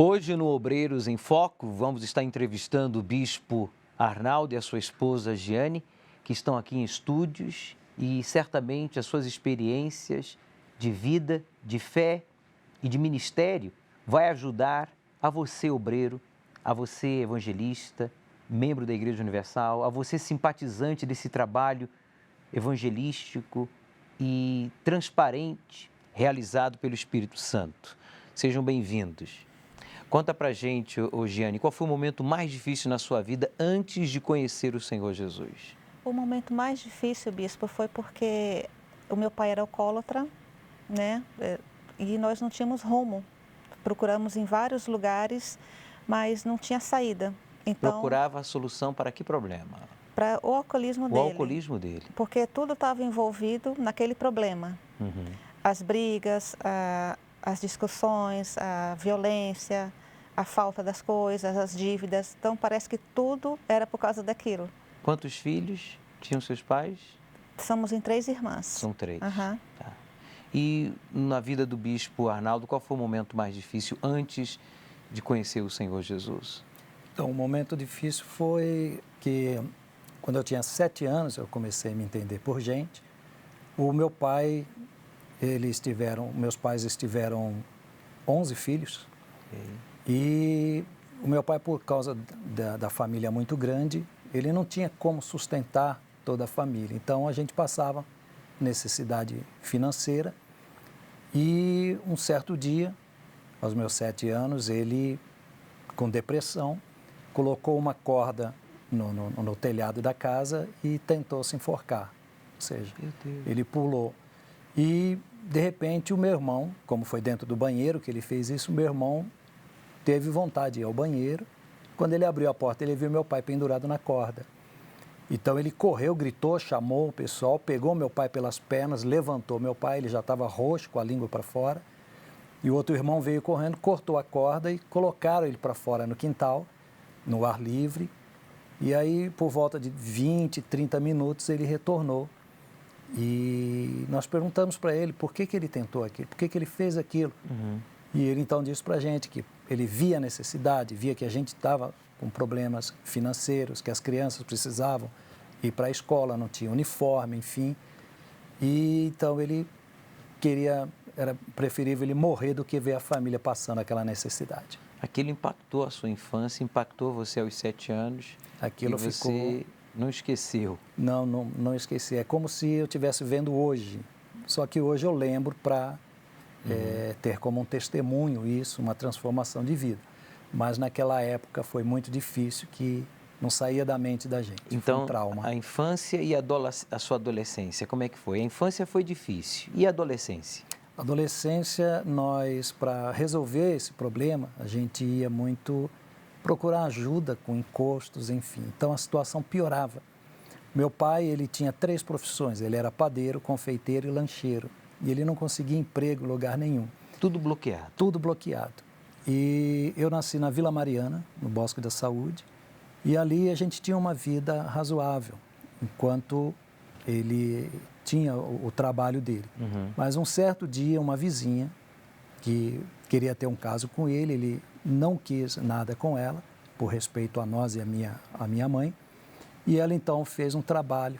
Hoje no Obreiros em Foco, vamos estar entrevistando o Bispo Arnaldo e a sua esposa Giane, que estão aqui em estúdios e certamente as suas experiências de vida, de fé e de ministério vai ajudar a você, obreiro, a você, evangelista, membro da Igreja Universal, a você, simpatizante desse trabalho evangelístico e transparente realizado pelo Espírito Santo. Sejam bem-vindos. Conta pra gente, Giane, qual foi o momento mais difícil na sua vida antes de conhecer o Senhor Jesus? O momento mais difícil, bispo, foi porque o meu pai era alcoólatra, né? E nós não tínhamos rumo. Procuramos em vários lugares, mas não tinha saída. Então, Procurava a solução para que problema? para o alcoolismo O dele. alcoolismo dele. Porque tudo estava envolvido naquele problema. As brigas, as discussões, a violência, a falta das coisas, as dívidas. Então, parece que tudo era por causa daquilo. Quantos filhos tinham seus pais? Somos em 3 irmãs. São 3. Aham. Tá. E na vida do bispo Arnaldo, qual foi o momento mais difícil antes de conhecer o Senhor Jesus? Então, o momento difícil foi que, quando eu tinha 7 anos, eu comecei a me entender por gente. O meu pai, meus pais estiveram 11 filhos. E o meu pai, por causa da família muito grande, ele não tinha como sustentar toda a família. Então, a gente passava necessidade financeira. E um certo dia, aos meus 7 anos, ele, com depressão, colocou uma corda no telhado da casa e tentou se enforcar. Ou seja, ele pulou. E, de repente, o meu irmão, como foi dentro do banheiro que ele fez isso, o meu irmão teve vontade de ir ao banheiro. Quando ele abriu a porta, ele viu meu pai pendurado na corda. Então, ele correu, gritou, chamou o pessoal, pegou meu pai pelas pernas, levantou meu pai, ele já estava roxo, com a língua para fora. E o outro irmão veio correndo, cortou a corda e colocaram ele para fora no quintal, no ar livre. E aí, por volta de 20, 30 minutos, ele retornou. E nós perguntamos para ele por que ele tentou aquilo, por que ele fez aquilo. E ele então disse para a gente que ele via a necessidade, via que a gente estava com problemas financeiros, que as crianças precisavam ir para a escola, não tinha uniforme, enfim. E então ele era preferível ele morrer do que ver a família passando aquela necessidade. Aquilo impactou a sua infância, impactou você aos 7 anos. Aquilo e você não esqueceu. Não esqueci. É como se eu estivesse vendo hoje. Só que hoje eu lembro para ter como um testemunho isso, uma transformação de vida. Mas naquela época foi muito difícil, que não saía da mente da gente. Então, foi um trauma. A infância e a sua adolescência, como é que foi? A infância foi difícil. E a adolescência? Adolescência, para resolver esse problema, a gente ia muito procurar ajuda com encostos, enfim. Então, a situação piorava. Meu pai, ele tinha 3 profissões. Ele era padeiro, confeiteiro e lancheiro. E ele não conseguia emprego em lugar nenhum. Tudo bloqueado? Tudo bloqueado. E eu nasci na Vila Mariana, no Bosque da Saúde. E ali a gente tinha uma vida razoável, enquanto ele tinha o trabalho dele. Mas um certo dia, uma vizinha que queria ter um caso com ele não quis nada com ela, por respeito a nós e a minha mãe. E ela então fez um trabalho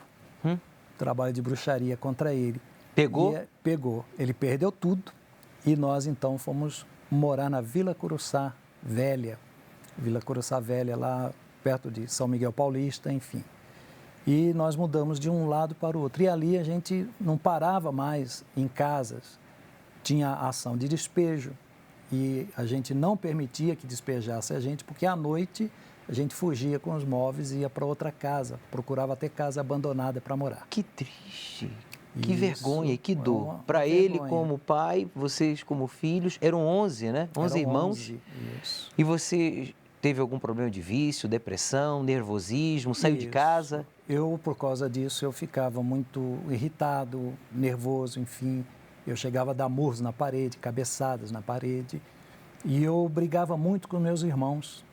de bruxaria contra ele. Pegou? Pegou. Ele perdeu tudo e nós então fomos morar na Vila Curuçá Velha. Vila Curuçá Velha, lá perto de São Miguel Paulista, enfim. E nós mudamos de um lado para o outro. E ali a gente não parava mais em casas. Tinha ação de despejo e a gente não permitia que despejasse a gente, porque à noite a gente fugia com os móveis e ia para outra casa, procurava ter casa abandonada para morar. Que triste, que Isso, vergonha e que dor. Para ele como pai, vocês como filhos, eram 11, né? 11 irmãos. 11, isso. E você teve algum problema de vício, depressão, nervosismo, saiu de casa? Eu, por causa disso, eu ficava muito irritado, nervoso, enfim. Eu chegava a dar murros na parede, cabeçadas na parede. E eu brigava muito com meus irmãos.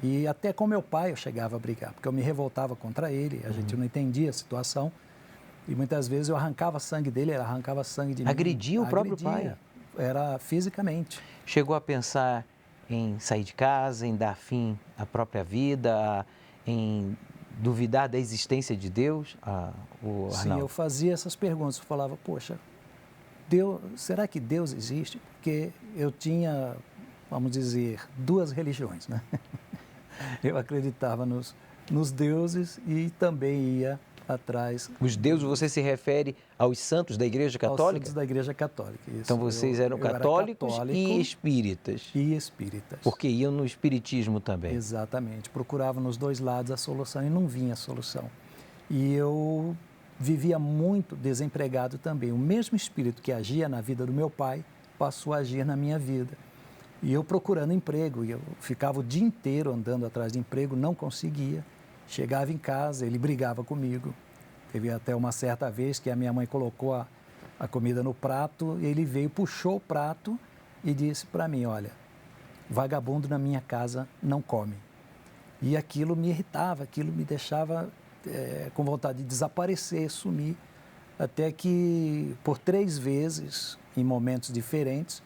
E até com meu pai eu chegava a brigar, porque eu me revoltava contra ele, a gente não entendia a situação. E muitas vezes eu arrancava sangue dele, ele arrancava sangue de mim. Agredia o próprio pai? Era fisicamente. Chegou a pensar em sair de casa, em dar fim à própria vida, em duvidar da existência de Deus, o Arnaldo? Sim, eu fazia essas perguntas. Eu falava, poxa, Deus, será que Deus existe? Porque eu tinha, vamos dizer, duas religiões, né? Eu acreditava nos deuses e também ia atrás. Os deuses, você se refere aos santos da Igreja Católica? Aos santos da Igreja Católica, isso. Então vocês eram católicos e espíritas? E espíritas. Porque iam no espiritismo também? Exatamente. Procuravam nos dois lados a solução e não vinha a solução. E eu vivia muito desempregado também. O mesmo espírito que agia na vida do meu pai passou a agir na minha vida. E eu procurando emprego, e eu ficava o dia inteiro andando atrás de emprego, não conseguia. Chegava em casa, ele brigava comigo. Teve até uma certa vez que a minha mãe colocou a comida no prato, e ele veio, puxou o prato e disse para mim, olha, vagabundo na minha casa não come. E aquilo me irritava, aquilo me deixava com vontade de desaparecer, sumir, até que por 3 vezes, em momentos diferentes,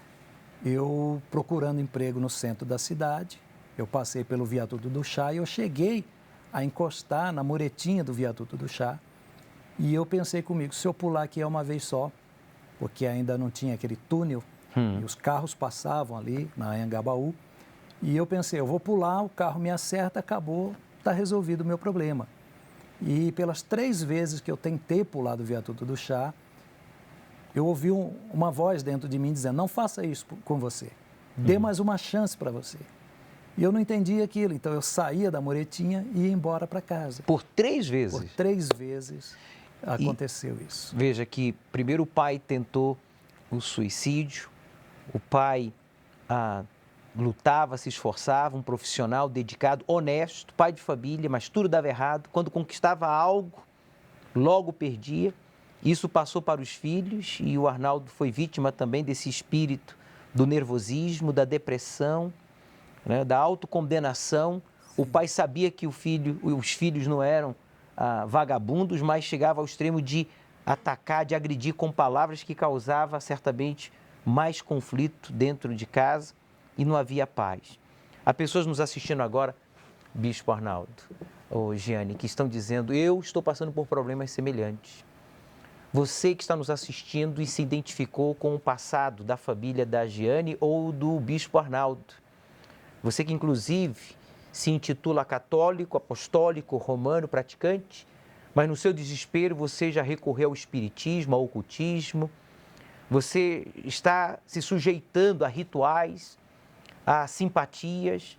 eu procurando emprego no centro da cidade, eu passei pelo viaduto do Chá e eu cheguei a encostar na muretinha do viaduto do Chá e eu pensei comigo, se eu pular aqui é uma vez só, porque ainda não tinha aquele túnel e os carros passavam ali na Anhangabaú e eu pensei, eu vou pular, o carro me acerta, acabou, está resolvido o meu problema. E pelas 3 vezes que eu tentei pular do viaduto do Chá, eu ouvi uma voz dentro de mim dizendo, não faça isso com você, dê mais uma chance para você. E eu não entendi aquilo, então eu saía da muretinha e ia embora para casa. Por 3 vezes? Por 3 vezes aconteceu isso. Veja que primeiro o pai tentou o suicídio, o pai lutava, se esforçava, um profissional dedicado, honesto, pai de família, mas tudo dava errado. Quando conquistava algo, logo perdia. Isso passou para os filhos e o Arnaldo foi vítima também desse espírito do nervosismo, da depressão, né, da autocondenação. Sim. O pai sabia que os filhos não eram vagabundos, mas chegava ao extremo de atacar, de agredir com palavras que causava certamente mais conflito dentro de casa e não havia paz. Há pessoas nos assistindo agora, Bispo Arnaldo, ou Giane, que estão dizendo, eu estou passando por problemas semelhantes. Você que está nos assistindo e se identificou com o passado da família da Giane ou do Bispo Arnaldo. Você que, inclusive, se intitula católico, apostólico, romano, praticante, mas no seu desespero você já recorreu ao espiritismo, ao ocultismo, você está se sujeitando a rituais, a simpatias,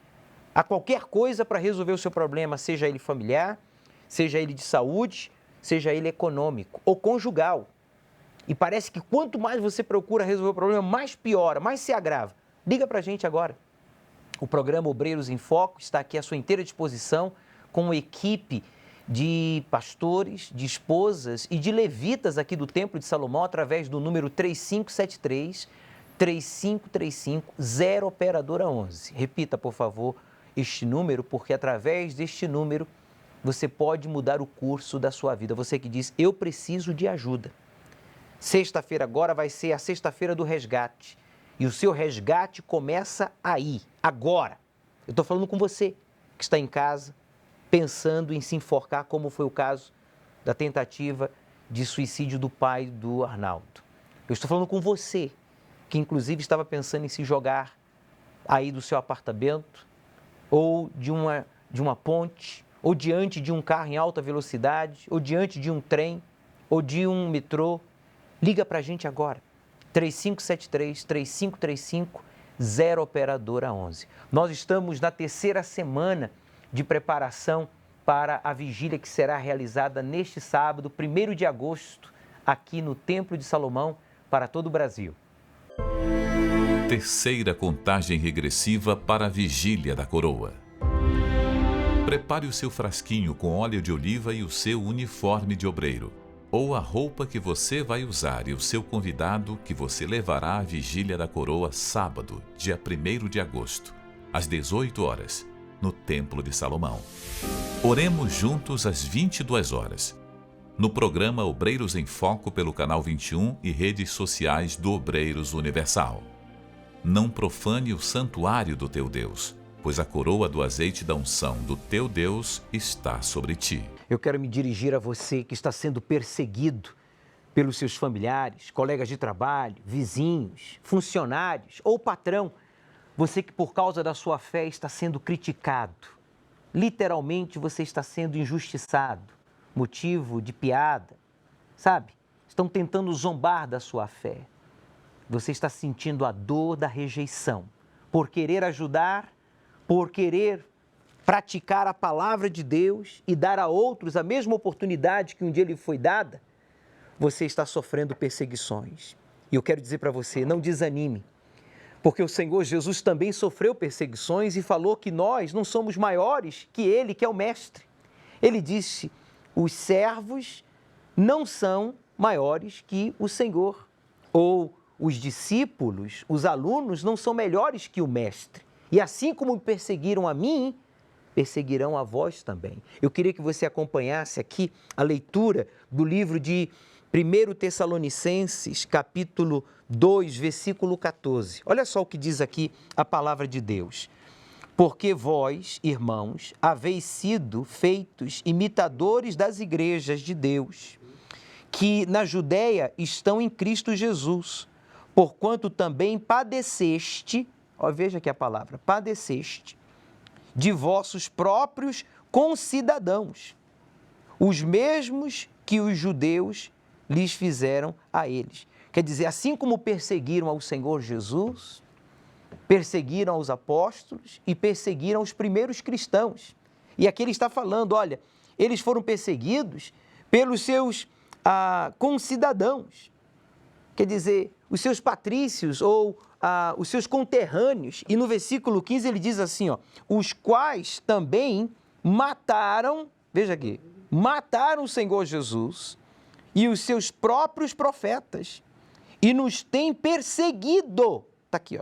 a qualquer coisa para resolver o seu problema, seja ele familiar, seja ele de saúde, seja ele econômico ou conjugal. E parece que quanto mais você procura resolver o problema, mais piora, mais se agrava. Liga para a gente agora. O programa Obreiros em Foco está aqui à sua inteira disposição, com uma equipe de pastores, de esposas e de levitas aqui do Templo de Salomão, através do número 3573-3535, 0 operadora 11. Repita, por favor, este número, porque através deste número você pode mudar o curso da sua vida. Você que diz, eu preciso de ajuda. Sexta-feira agora vai ser a sexta-feira do resgate. E o seu resgate começa aí, agora. Eu estou falando com você que está em casa, pensando em se enforcar, como foi o caso da tentativa de suicídio do pai do Arnaldo. Eu estou falando com você que inclusive estava pensando em se jogar aí do seu apartamento, ou de uma ponte, ou diante de um carro em alta velocidade, ou diante de um trem, ou de um metrô. Liga para a gente agora, 3573-3535, 0 operadora 11. Nós estamos na 3ª semana de preparação para a vigília que será realizada neste sábado, 1º de agosto, aqui no Templo de Salomão, para todo o Brasil. 3ª contagem regressiva para a vigília da coroa. Prepare o seu frasquinho com óleo de oliva e o seu uniforme de obreiro, ou a roupa que você vai usar e o seu convidado que você levará à vigília da coroa sábado, dia 1º de agosto, às 18 horas, no Templo de Salomão. Oremos juntos às 22 horas, no programa Obreiros em Foco pelo Canal 21 e redes sociais do Obreiros Universal. não profane o santuário do teu Deus, pois a coroa do azeite da unção do teu Deus está sobre ti. Eu quero me dirigir a você que está sendo perseguido pelos seus familiares, colegas de trabalho, vizinhos, funcionários ou patrão. Você que por causa da sua fé está sendo criticado. Literalmente você está sendo injustiçado, motivo de piada, sabe? Estão tentando zombar da sua fé. Você está sentindo a dor da rejeição por querer ajudar, por querer praticar a palavra de Deus e dar a outros a mesma oportunidade que um dia lhe foi dada. Você está sofrendo perseguições. E eu quero dizer para você, não desanime, porque o Senhor Jesus também sofreu perseguições e falou que nós não somos maiores que Ele, que é o Mestre. Ele disse, os servos não são maiores que o Senhor, ou os discípulos, os alunos não são melhores que o Mestre. E assim como perseguiram a mim, perseguirão a vós também. Eu queria que você acompanhasse aqui a leitura do livro de 1 Tessalonicenses, capítulo 2, versículo 14. Olha só o que diz aqui a palavra de Deus. Porque vós, irmãos, haveis sido feitos imitadores das igrejas de Deus, que na Judéia estão em Cristo Jesus, porquanto também padeceste, veja aqui a palavra, padeceste, de vossos próprios concidadãos, os mesmos que os judeus lhes fizeram a eles. Quer dizer, assim como perseguiram ao Senhor Jesus, perseguiram aos apóstolos e perseguiram os primeiros cristãos. E aqui ele está falando, olha, eles foram perseguidos pelos seus concidadãos, quer dizer, os seus patrícios ou os seus conterrâneos. E no versículo 15 ele diz assim, os quais também mataram, veja aqui, mataram o Senhor Jesus e os seus próprios profetas e nos têm perseguido. Está aqui,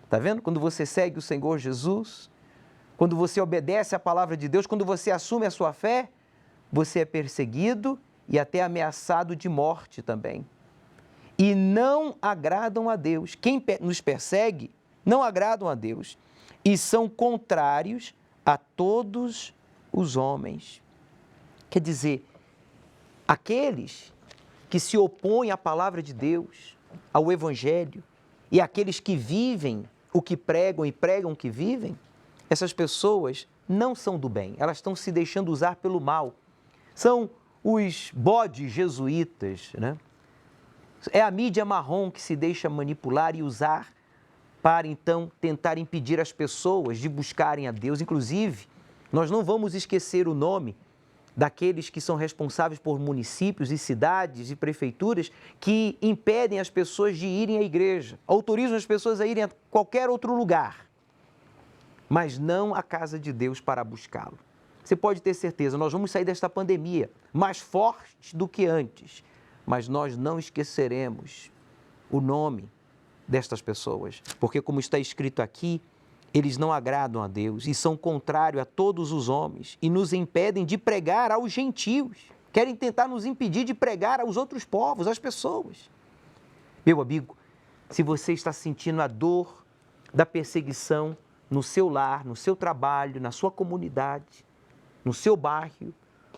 está vendo? Quando você segue o Senhor Jesus, quando você obedece à palavra de Deus, quando você assume a sua fé, você é perseguido e até ameaçado de morte também. E não agradam a Deus. Quem nos persegue não agradam a Deus e são contrários a todos os homens. Quer dizer, aqueles que se opõem à palavra de Deus, ao Evangelho, e aqueles que vivem o que pregam e pregam o que vivem, essas pessoas não são do bem, elas estão se deixando usar pelo mal. São os bodes jesuítas, né? É a mídia marrom que se deixa manipular e usar para, então, tentar impedir as pessoas de buscarem a Deus. Inclusive, nós não vamos esquecer o nome daqueles que são responsáveis por municípios e cidades e prefeituras que impedem as pessoas de irem à igreja, autorizam as pessoas a irem a qualquer outro lugar, mas não à casa de Deus para buscá-lo. Você pode ter certeza, nós vamos sair desta pandemia mais fortes do que antes, mas nós não esqueceremos o nome destas pessoas, porque como está escrito aqui, eles não agradam a Deus e são contrários a todos os homens e nos impedem de pregar aos gentios. Querem tentar nos impedir de pregar aos outros povos, às pessoas. Meu amigo, se você está sentindo a dor da perseguição no seu lar, no seu trabalho, na sua comunidade, no seu bairro,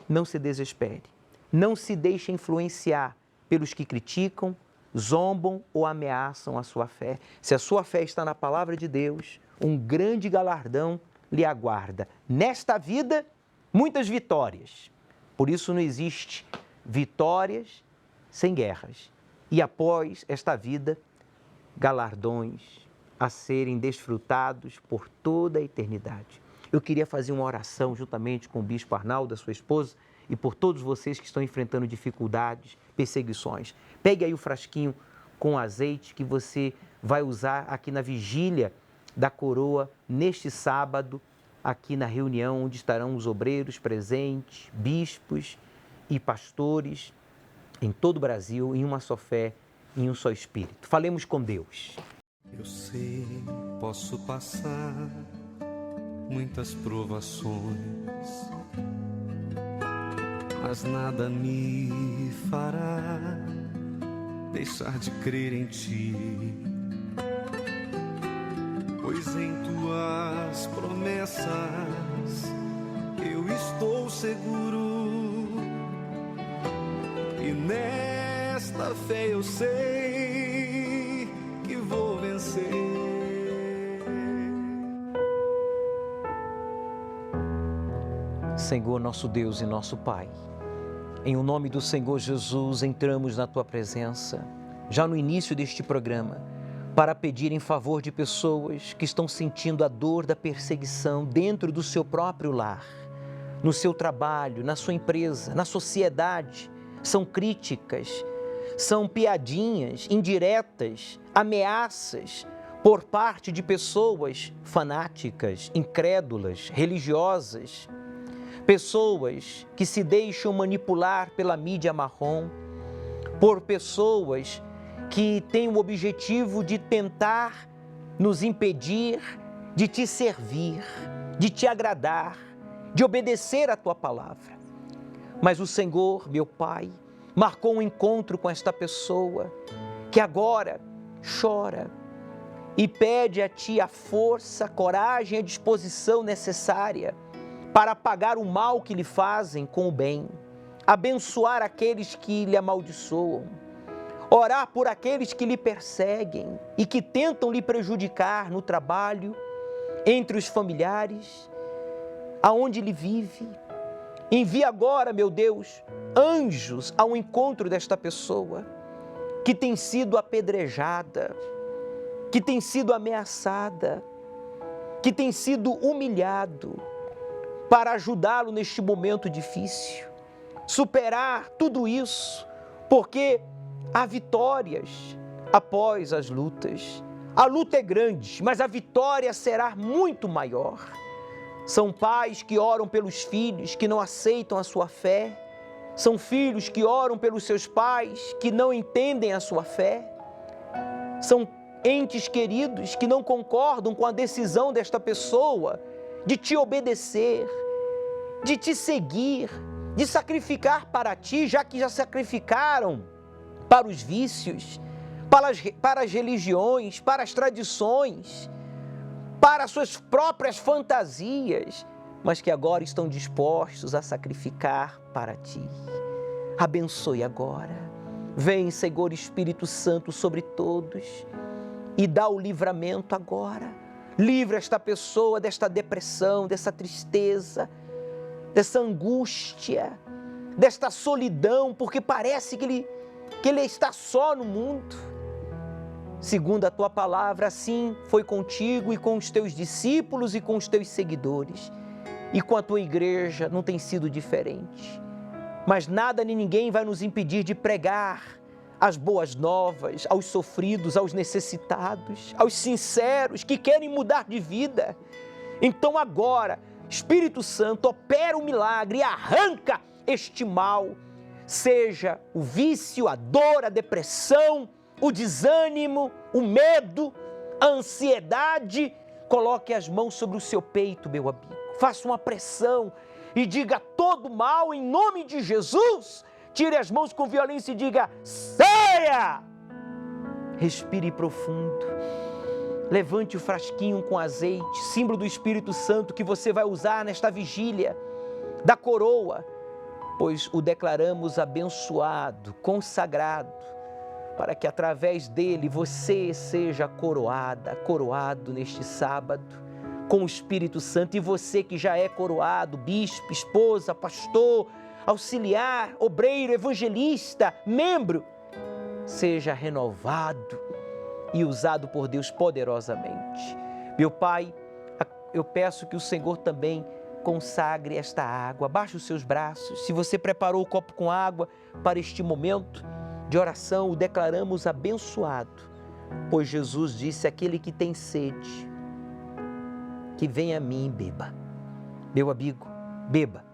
não se desespere. Não se deixe influenciar pelos que criticam, zombam ou ameaçam a sua fé. Se a sua fé está na palavra de Deus, um grande galardão lhe aguarda. Nesta vida, muitas vitórias. Por isso não existe vitórias sem guerras. E após esta vida, galardões a serem desfrutados por toda a eternidade. Eu queria fazer uma oração juntamente com o Bispo Arnaldo, a sua esposa, e por todos vocês que estão enfrentando dificuldades, perseguições. Pegue aí o frasquinho com azeite que você vai usar aqui na vigília da coroa, neste sábado, aqui na reunião onde estarão os obreiros presentes, bispos e pastores em todo o Brasil, em uma só fé, em um só Espírito. Falemos com Deus. Eu sei, posso passar muitas provações, mas nada me fará deixar de crer em Ti. pois em tuas promessas eu estou seguro, e nesta fé eu sei que vou vencer. Senhor, nosso Deus e nosso Pai, em o nome do Senhor Jesus, entramos na Tua presença, já no início deste programa, para pedir em favor de pessoas que estão sentindo a dor da perseguição dentro do seu próprio lar, no seu trabalho, na sua empresa, na sociedade. São críticas, são piadinhas, indiretas, ameaças por parte de pessoas fanáticas, incrédulas, religiosas, pessoas que se deixam manipular pela mídia marrom, por pessoas que têm o objetivo de tentar nos impedir de te servir, de te agradar, de obedecer a Tua palavra. Mas o Senhor, meu Pai, marcou um encontro com esta pessoa que agora chora e pede a Ti a força, a coragem e a disposição necessária para apagar o mal que lhe fazem com o bem, abençoar aqueles que lhe amaldiçoam, orar por aqueles que lhe perseguem e que tentam lhe prejudicar no trabalho, entre os familiares, aonde ele vive. Envia agora, meu Deus, anjos ao encontro desta pessoa que tem sido apedrejada, que tem sido ameaçada, que tem sido humilhado, para ajudá-lo neste momento difícil, superar tudo isso, porque há vitórias após as lutas. A luta é grande, mas a vitória será muito maior. São pais que oram pelos filhos que não aceitam a sua fé, são filhos que oram pelos seus pais que não entendem a sua fé, são entes queridos que não concordam com a decisão desta pessoa de te obedecer, de te seguir, de sacrificar para ti, já que já sacrificaram para os vícios, para as religiões, para as tradições, para as suas próprias fantasias, mas que agora estão dispostos a sacrificar para ti. Abençoe agora. Vem, Senhor Espírito Santo, sobre todos e dá o livramento agora. Livra esta pessoa desta depressão, dessa tristeza, dessa angústia, desta solidão, porque parece que ele está só no mundo. Segundo a Tua palavra, assim foi contigo e com os Teus discípulos e com os Teus seguidores. E com a Tua igreja não tem sido diferente. Mas nada nem ninguém vai nos impedir de pregar as boas novas aos sofridos, aos necessitados, aos sinceros que querem mudar de vida. Então agora, Espírito Santo, opera o milagre e arranca este mal, seja o vício, a dor, a depressão, o desânimo, o medo, a ansiedade. Coloque as mãos sobre o seu peito, meu amigo. Faça uma pressão e diga todo mal em nome de Jesus. Tire as mãos com violência e diga: saia! Respire profundo. Levante o frasquinho com azeite, símbolo do Espírito Santo que você vai usar nesta vigília da coroa, pois o declaramos abençoado, consagrado, para que através dele você seja coroado neste sábado com o Espírito Santo. E você que já é coroado, bispo, esposa, pastor, auxiliar, obreiro, evangelista, membro, seja renovado e usado por Deus poderosamente. Meu Pai, eu peço que o Senhor também consagre esta água. Abaixe os seus braços. Se você preparou o copo com água para este momento de oração, o declaramos abençoado, pois Jesus disse: aquele que tem sede, que venha a mim e beba. Meu amigo, beba.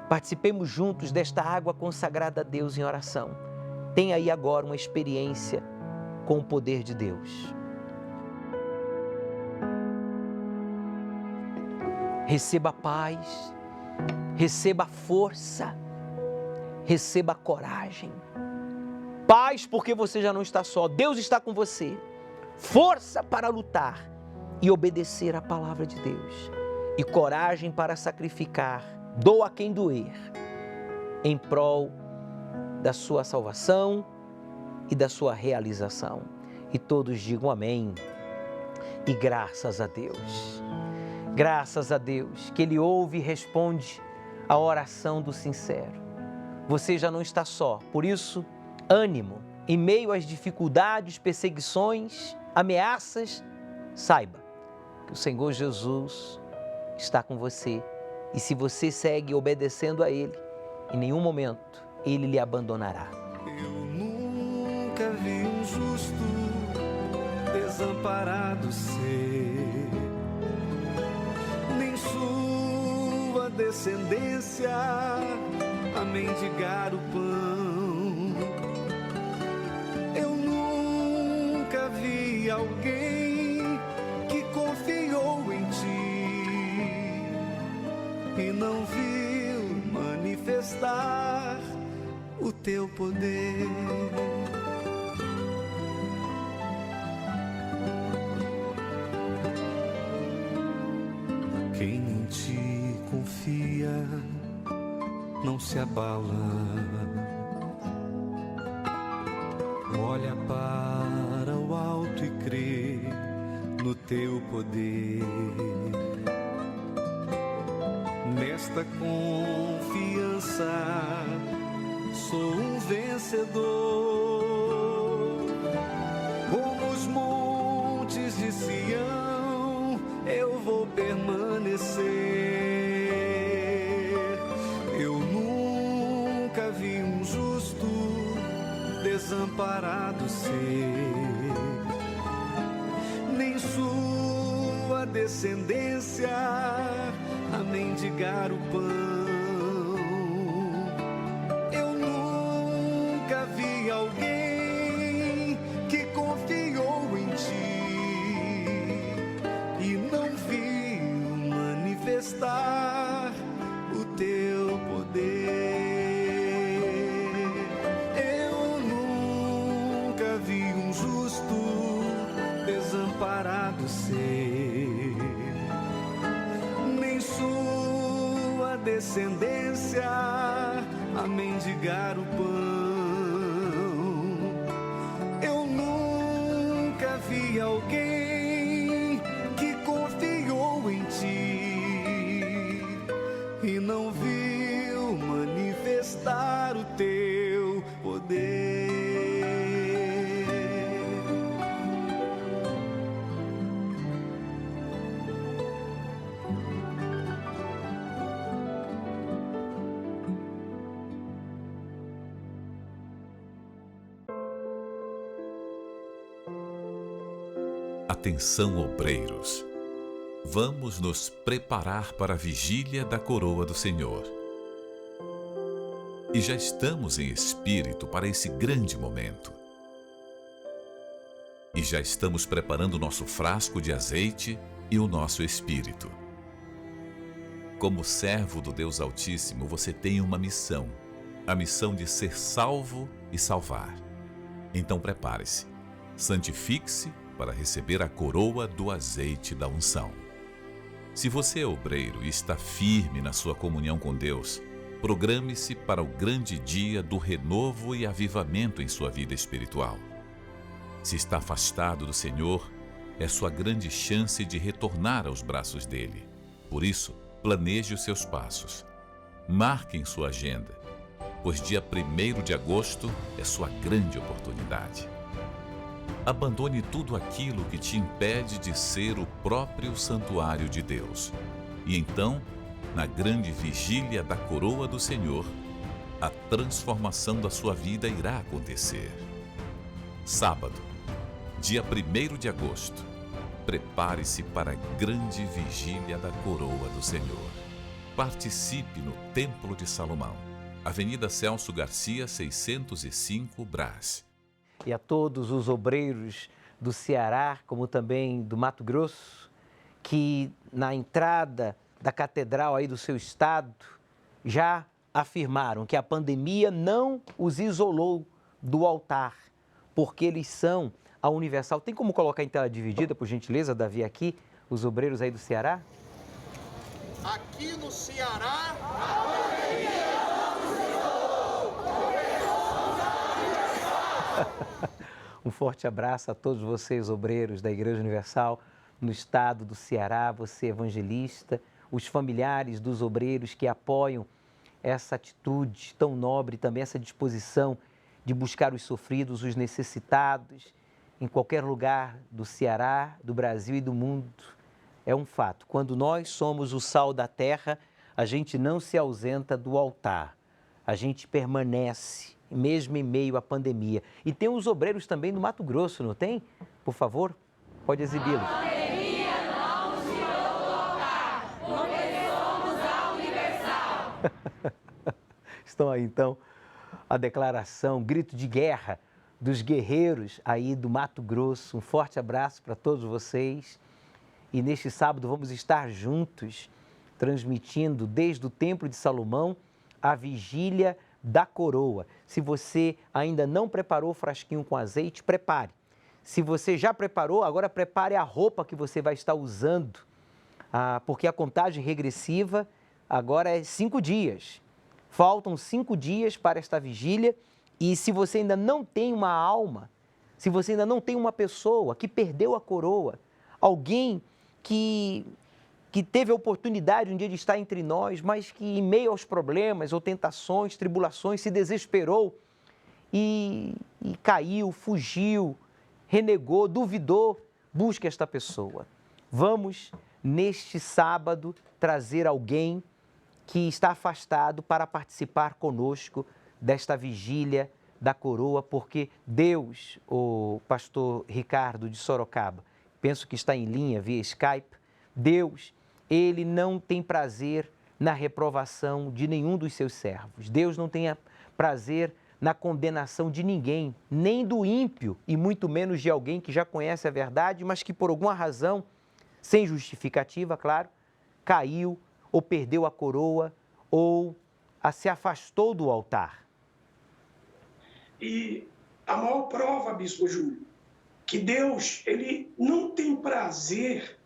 Participemos juntos desta água consagrada a Deus em oração. Tenha aí agora uma experiência com o poder de Deus. Receba a paz, receba a força, receba a coragem. Paz porque você já não está só, Deus está com você. Força para lutar e obedecer à palavra de Deus. E coragem para sacrificar, doa quem doer, em prol da sua salvação e da sua realização. E todos digam amém. E graças a Deus. Graças a Deus que Ele ouve e responde a oração do sincero. Você já não está só, por isso, ânimo. Em meio às dificuldades, perseguições, ameaças, saiba que o Senhor Jesus está com você. E se você segue obedecendo a Ele, em nenhum momento Ele lhe abandonará. Eu nunca vi um justo desamparado ser, nem sua descendência a mendigar o pão. Eu nunca vi alguém que confiou em ti e não viu manifestar o teu poder. Quem em ti confia não se abala. Olha para o alto e crê no teu poder. Nesta confiança sou um vencedor. Como os montes de Sião eu vou permanecer. Eu nunca vi um justo desamparado ser, nem sua descendência a mendigar o pão. Eu nunca vi alguém que confiou em ti e não viu manifestar o teu poder. Eu nunca vi um justo desamparado ser, nem sua descendência a mendigar o pão. Eu nunca vi alguém que confiou em ti e não viu manifestar o teu poder. Atenção, obreiros! Vamos nos preparar para a vigília da coroa do Senhor. E já estamos em espírito para esse grande momento. E já estamos preparando o nosso frasco de azeite e o nosso espírito. Como servo do Deus Altíssimo, você tem uma missão, a missão de ser salvo e salvar. Então prepare-se, santifique-se para receber a coroa do azeite da unção. Se você é obreiro e está firme na sua comunhão com Deus, programe-se para o grande dia do renovo e avivamento em sua vida espiritual. Se está afastado do Senhor, é sua grande chance de retornar aos braços dele. Por isso, planeje os seus passos. Marque em sua agenda, pois dia 1º de agosto é sua grande oportunidade. Abandone tudo aquilo que te impede de ser o próprio santuário de Deus. E então, na grande vigília da coroa do Senhor, a transformação da sua vida irá acontecer. Sábado, dia 1º de agosto, prepare-se para a grande vigília da coroa do Senhor. Participe no Templo de Salomão, Avenida Celso Garcia, 605, Brás. E a todos os obreiros do Ceará, como também do Mato Grosso, que na entrada da catedral aí do seu estado já afirmaram que a pandemia não os isolou do altar, porque eles são a Universal. Tem como colocar em tela dividida, por gentileza, Davi, aqui, os obreiros aí do Ceará? Aqui no Ceará, Um forte abraço a todos vocês, obreiros da Igreja Universal no estado do Ceará, você evangelista, os familiares dos obreiros que apoiam essa atitude tão nobre, também essa disposição de buscar os sofridos, os necessitados, em qualquer lugar do Ceará, do Brasil e do mundo. É um fato, quando nós somos o sal da terra, a gente não se ausenta do altar, a gente permanece, mesmo em meio à pandemia. E tem os obreiros também do Mato Grosso, não tem? Por favor, pode exibi-los. A pandemia não nos tirou do altar, porque somos a Universal. Estão aí, então, a declaração, grito de guerra dos guerreiros aí do Mato Grosso. Um forte abraço para todos vocês. E neste sábado vamos estar juntos, transmitindo desde o Templo de Salomão a vigília da coroa. Se você ainda não preparou o frasquinho com azeite, prepare. Se você já preparou, agora prepare a roupa que você vai estar usando, porque a contagem regressiva agora é 5 dias. Faltam 5 dias para esta vigília e se você ainda não tem uma alma, se você ainda não tem uma pessoa que perdeu a coroa, alguém que teve a oportunidade um dia de estar entre nós, mas que em meio aos problemas ou tentações, tribulações, se desesperou e caiu, fugiu, renegou, duvidou, busque esta pessoa. Vamos, neste sábado, trazer alguém que está afastado para participar conosco desta vigília da coroa, porque Deus, o pastor Ricardo de Sorocaba, penso que está em linha via Skype, Deus, Ele não tem prazer na reprovação de nenhum dos seus servos. Deus não tem prazer na condenação de ninguém, nem do ímpio e muito menos de alguém que já conhece a verdade, mas que por alguma razão, sem justificativa, claro, caiu ou perdeu a coroa ou se afastou do altar. E a maior prova, Bispo Júlio, que Deus ele não tem prazer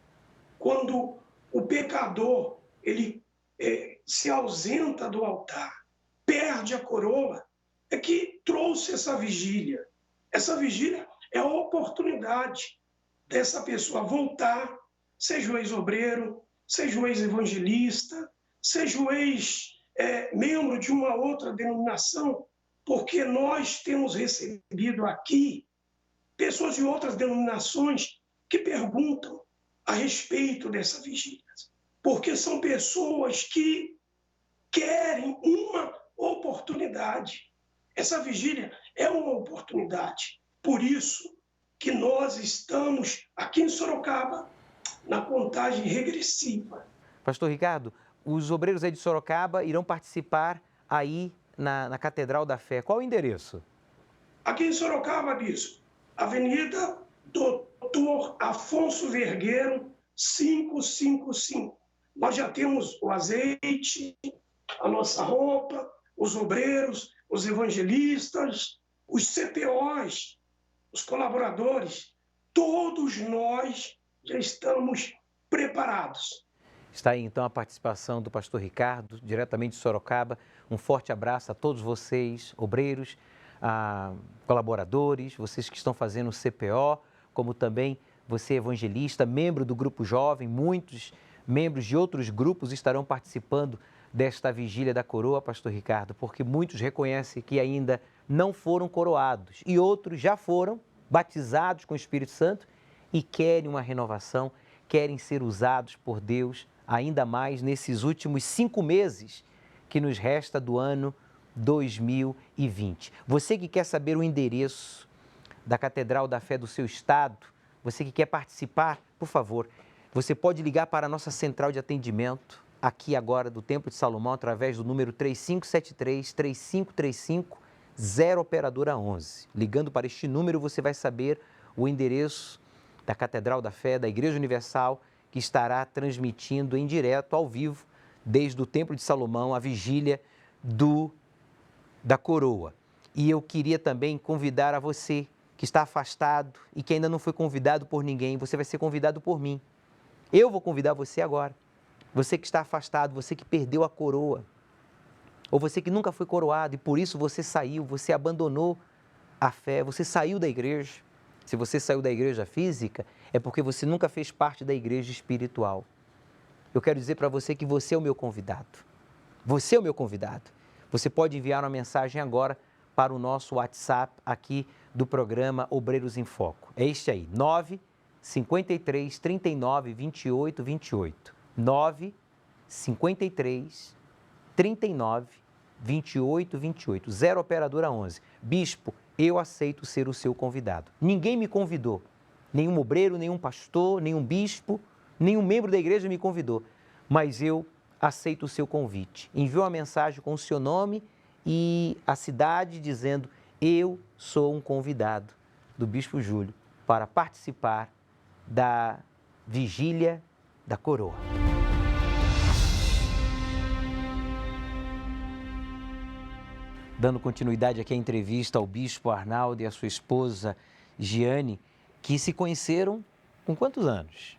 quando o pecador ele se ausenta do altar, perde a coroa, é que trouxe essa vigília. Essa vigília é a oportunidade dessa pessoa voltar, seja o ex-obreiro, seja o ex-evangelista, seja o ex-membro de uma outra denominação, porque nós temos recebido aqui pessoas de outras denominações que perguntam a respeito dessa vigília, porque são pessoas que querem uma oportunidade. Essa vigília é uma oportunidade. Por isso que nós estamos aqui em Sorocaba na contagem regressiva. Pastor Ricardo, os obreiros aí de Sorocaba irão participar aí na Catedral da Fé. Qual o endereço? Aqui em Sorocaba, Bispo, Avenida Doutor Afonso Vergueiro, 555. Nós já temos o azeite, a nossa roupa, os obreiros, os evangelistas, os CPOs, os colaboradores, todos nós já estamos preparados. Está aí então a participação do pastor Ricardo, diretamente de Sorocaba. Um forte abraço a todos vocês, obreiros, colaboradores, vocês que estão fazendo o CPO, como também você evangelista, membro do Grupo Jovem, muitos membros de outros grupos estarão participando desta vigília da coroa, pastor Ricardo, porque muitos reconhecem que ainda não foram coroados e outros já foram batizados com o Espírito Santo e querem uma renovação, querem ser usados por Deus ainda mais nesses últimos 5 meses que nos resta do ano 2020. Você que quer saber o endereço da Catedral da Fé do seu estado, você que quer participar, por favor, você pode ligar para a nossa central de atendimento aqui agora do Templo de Salomão através do número 3573-3535, 0 operadora 11. Ligando para este número você vai saber o endereço da Catedral da Fé, da Igreja Universal, que estará transmitindo em direto, ao vivo, desde o Templo de Salomão, a vigília da coroa. E eu queria também convidar a você que está afastado e que ainda não foi convidado por ninguém, você vai ser convidado por mim. Eu vou convidar você agora. Você que está afastado, você que perdeu a coroa, ou você que nunca foi coroado e por isso você saiu, você abandonou a fé, você saiu da igreja. Se você saiu da igreja física, é porque você nunca fez parte da igreja espiritual. Eu quero dizer para você que você é o meu convidado. Você é o meu convidado. Você pode enviar uma mensagem agora para o nosso WhatsApp aqui do programa Obreiros em Foco. É este aí, 953 39 28 28. 953 39 28 28. 0 operadora 11. Bispo, eu aceito ser o seu convidado. Ninguém me convidou. Nenhum obreiro, nenhum pastor, nenhum bispo, nenhum membro da igreja me convidou. Mas eu aceito o seu convite. Envie uma mensagem com o seu nome e a cidade dizendo: eu sou um convidado do Bispo Júlio para participar da Vigília da Coroa. Dando continuidade aqui à entrevista ao Bispo Arnaldo e à sua esposa Giane, que se conheceram com quantos anos?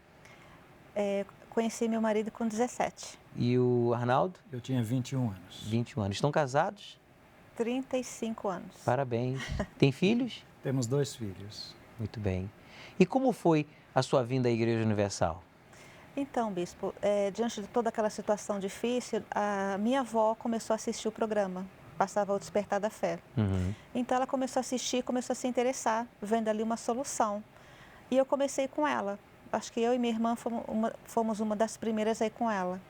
Conheci meu marido com 17. E o Arnaldo? Eu tinha 21 anos. 21 anos. Estão casados? 35 anos. Parabéns. Tem filhos? Temos 2 filhos. Muito bem. E como foi a sua vinda à Igreja Universal? Então, bispo, diante de toda aquela situação difícil, a minha avó começou a assistir o programa, passava o Despertar da Fé. Então ela começou a assistir, começou a se interessar, vendo ali uma solução. E eu comecei com ela. Acho que eu e minha irmã fomos uma das primeiras aí com ela.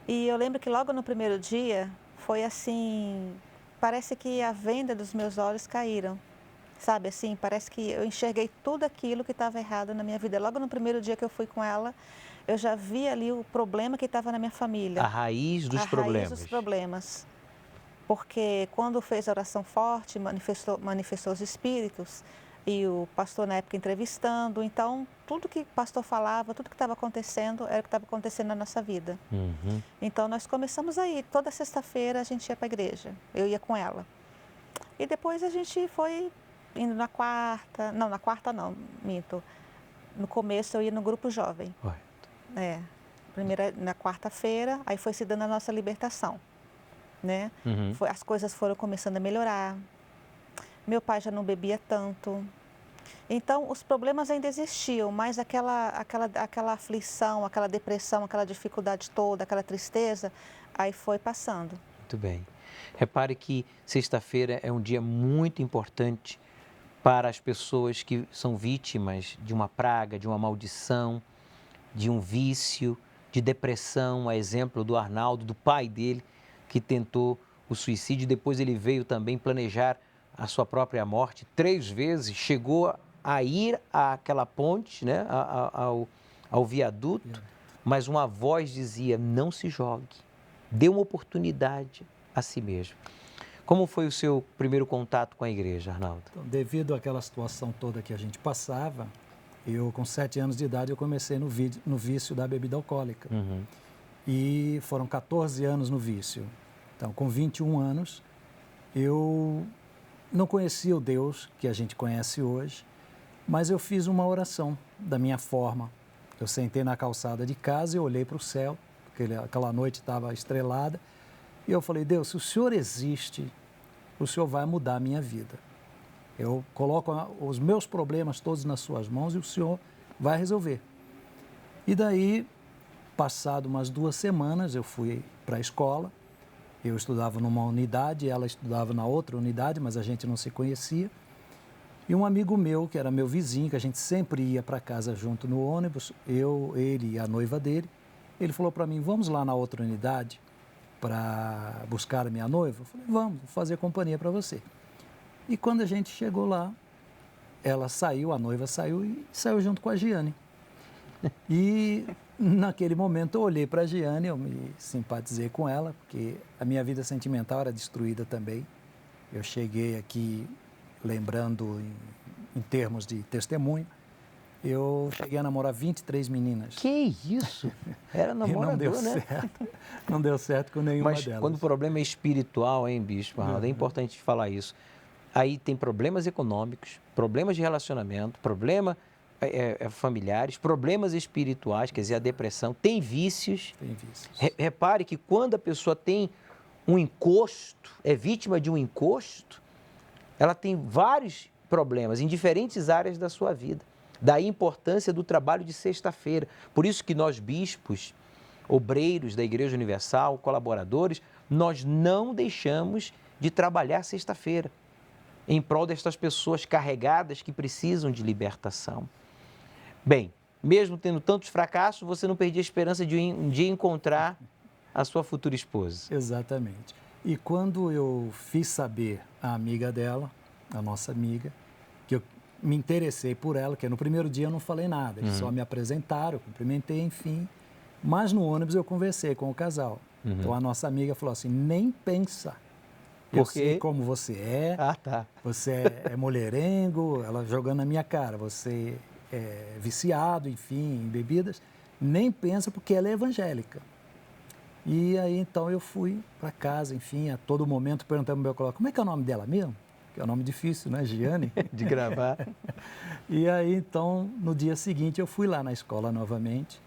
E eu lembro que logo no primeiro dia, foi assim, parece que a venda dos meus olhos caíram. Sabe assim, parece que eu enxerguei tudo aquilo que estava errado na minha vida. Logo no primeiro dia que eu fui com ela, eu já vi ali o problema que estava na minha família. A raiz dos problemas. A raiz dos problemas. Porque quando fez a oração forte, manifestou os espíritos, e o pastor na época entrevistando, então tudo que o pastor falava, tudo que estava acontecendo, era o que estava acontecendo na nossa vida. Então nós começamos aí, toda sexta-feira a gente ia para a igreja, eu ia com ela. E depois a gente foi indo na quarta não, minto. No começo eu ia no grupo jovem. Primeira na quarta-feira, aí foi se dando a nossa libertação. Né? As coisas foram começando a melhorar. Meu pai já não bebia tanto. Então, os problemas ainda existiam, mas aquela aflição, aquela depressão, aquela dificuldade toda, aquela tristeza, aí foi passando. Muito bem. Repare que sexta-feira é um dia muito importante para as pessoas que são vítimas de uma praga, de uma maldição, de um vício, de depressão, a exemplo do Arnaldo, do pai dele, que tentou o suicídio, depois ele veio também planejar a sua própria morte 3 vezes, chegou a ir àquela ponte, né, ao viaduto, mas uma voz dizia: não se jogue, dê uma oportunidade a si mesmo. Como foi o seu primeiro contato com a igreja, Arnaldo? Então, devido àquela situação toda que a gente passava, eu com 7 anos de idade eu comecei no vício da bebida alcoólica. E foram 14 anos no vício. Então, com 21 anos, eu não conhecia o Deus que a gente conhece hoje, mas eu fiz uma oração da minha forma. Eu sentei na calçada de casa e olhei para o céu, porque aquela noite estava estrelada, e eu falei: Deus, se o Senhor existe, o Senhor vai mudar a minha vida. Eu coloco os meus problemas todos nas suas mãos e o Senhor vai resolver. E daí, passado umas 2 semanas, eu fui para a escola. Eu estudava numa unidade, ela estudava na outra unidade, mas a gente não se conhecia. E um amigo meu, que era meu vizinho, que a gente sempre ia para casa junto no ônibus, ele e a noiva dele, ele falou para mim: vamos lá na outra unidade para buscar a minha noiva? Eu falei: vamos, vou fazer companhia para você. E quando a gente chegou lá, ela saiu, a noiva saiu e saiu junto com a Giane. E naquele momento eu olhei para a Giane, eu me simpatizei com ela, porque a minha vida sentimental era destruída também. Eu cheguei aqui, lembrando em termos de testemunho, eu cheguei a namorar 23 meninas. Que isso? Era namorador, não deu né? certo. Não deu certo com nenhuma Mas delas. quando o problema é espiritual, hein, bispo Arnaldo? É importante falar isso. Aí tem problemas econômicos, problemas de relacionamento, problema familiares, problemas espirituais, quer dizer, a depressão, tem vícios. Tem vícios. Repare que quando a pessoa tem um encosto, é vítima de um encosto, ela tem vários problemas em diferentes áreas da sua vida. Daí a importância do trabalho de sexta-feira. Por isso que nós, bispos, obreiros da Igreja Universal, colaboradores, nós não deixamos de trabalhar sexta-feira em prol destas pessoas carregadas que precisam de libertação. Bem, mesmo tendo tantos fracassos, você não perdia a esperança de um dia encontrar a sua futura esposa. Exatamente. E quando eu fiz saber à amiga dela, a nossa amiga, que eu me interessei por ela, que no primeiro dia eu não falei nada, eles só me apresentaram, eu cumprimentei, enfim. Mas no ônibus eu conversei com o casal. Então a nossa amiga falou assim, nem pensa. Eu sei como você é, você é mulherengo, ela jogando na minha cara, você é viciado, enfim, em bebidas, nem pensa porque ela é evangélica. E aí então eu fui para casa, enfim, a todo momento perguntando ao meu colega, como é que é o nome dela mesmo? Que é um nome difícil, né? Giane. De gravar. E aí então, no dia seguinte eu fui lá na escola novamente,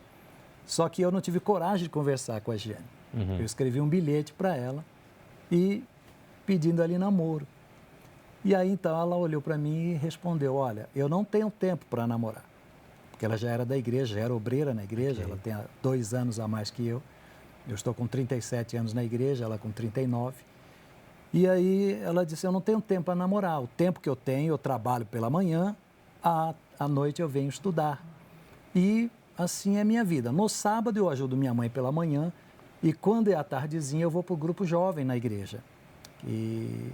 só que eu não tive coragem de conversar com a Giane. Eu escrevi um bilhete para ela e pedindo ali namoro. E aí então ela olhou para mim e respondeu, olha, eu não tenho tempo para namorar. Porque ela já era da igreja, já era obreira na igreja, ela tem 2 anos a mais que eu. Eu estou com 37 anos na igreja, ela com 39. E aí ela disse, eu não tenho tempo para namorar. O tempo que eu tenho, eu trabalho pela manhã, à noite eu venho estudar. E assim é a minha vida. No sábado eu ajudo minha mãe pela manhã e quando é à tardezinha eu vou para o grupo jovem na igreja. E